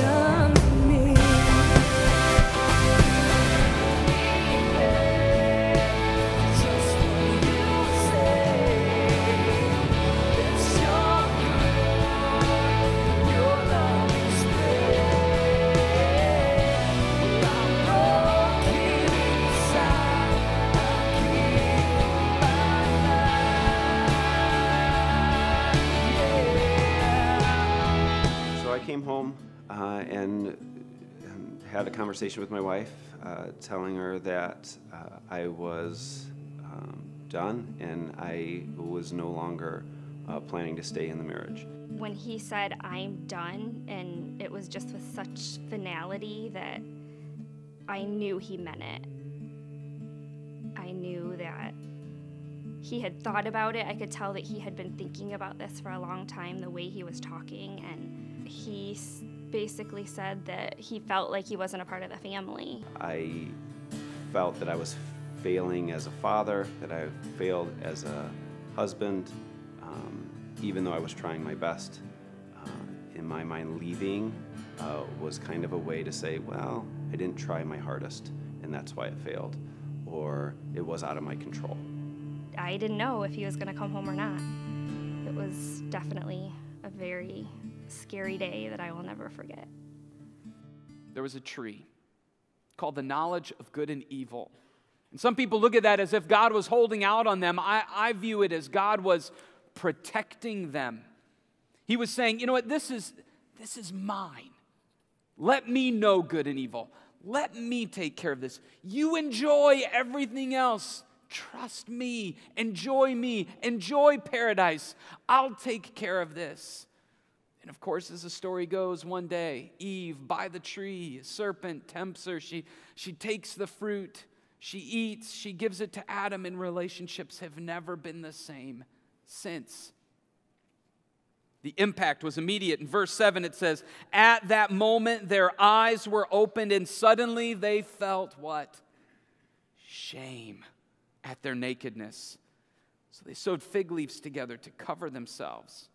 done for me. Just what you say. It's your blood, your love is spread. I'm broken inside. I keep my life. So I came home and had a conversation with my wife, telling her that I was done and I was no longer planning to stay in the marriage. When he said, "I'm done," and it was just with such finality that I knew he meant it. I knew that he had thought about it. I could tell that he had been thinking about this for a long time, the way he was talking, and he basically said that he felt like he wasn't a part of the family. I felt that I was failing as a father, that I failed as a husband, even though I was trying my best. In my mind, leaving was kind of a way to say, well, I didn't try my hardest, and that's why it failed, or it was out of my control. I didn't know if he was going to come home or not. It was definitely a very scary day that I will never forget. There was a tree called the knowledge of good and evil. And some people look at that as if God was holding out on them. I view it as God was protecting them. He was saying, you know what, this is mine. Let me know good and evil. Let me take care of this. You enjoy everything else. Trust me, enjoy paradise. I'll take care of this. And of course, as the story goes, one day, Eve, by the tree, a serpent tempts her. She takes the fruit, she eats, she gives it to Adam, and relationships have never been the same since. The impact was immediate. In verse 7, it says, at that moment, their eyes were opened, and suddenly they felt what? Shame at their nakedness. So they sewed fig leaves together to cover themselves.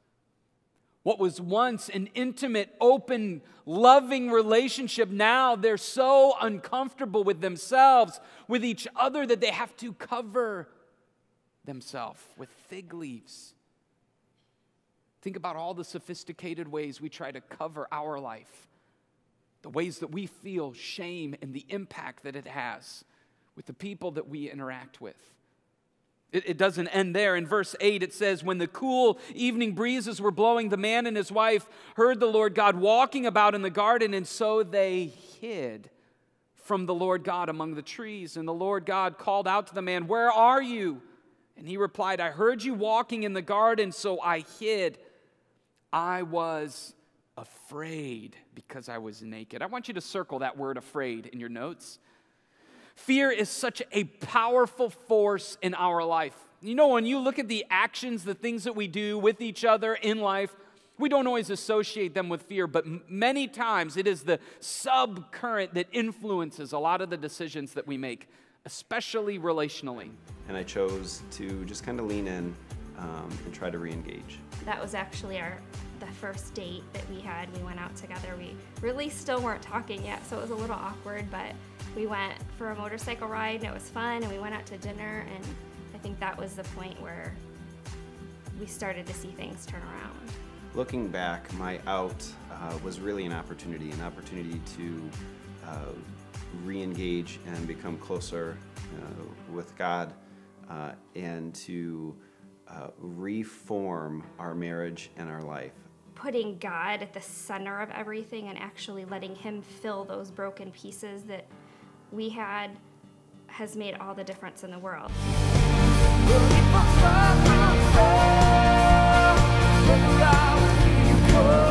What was once an intimate, open, loving relationship, now they're so uncomfortable with themselves, with each other, that they have to cover themselves with fig leaves. Think about all the sophisticated ways we try to cover our life, the ways that we feel shame and the impact that it has with the people that we interact with. It doesn't end there. In verse 8, it says, when the cool evening breezes were blowing, the man and his wife heard the Lord God walking about in the garden, and so they hid from the Lord God among the trees. And the Lord God called out to the man, where are you? And he replied, I heard you walking in the garden, so I hid. I was afraid because I was naked. I want you to circle that word afraid in your notes. Fear is such a powerful force in our life. You know, when you look at the actions, the things that we do with each other in life, we don't always associate them with fear, but many times it is the subcurrent that influences a lot of the decisions that we make, especially relationally. And I chose to just kind of lean in and try to re-engage. That was actually the first date that we had. We went out together. We really still weren't talking yet, so it was a little awkward, but we went for a motorcycle ride and it was fun, and we went out to dinner, and I think that was the point where we started to see things turn around. Looking back, my out was really an opportunity to re-engage and become closer with God, and to reform our marriage and our life. Putting God at the center of everything and actually letting Him fill those broken pieces that we had has made all the difference in the world. Well,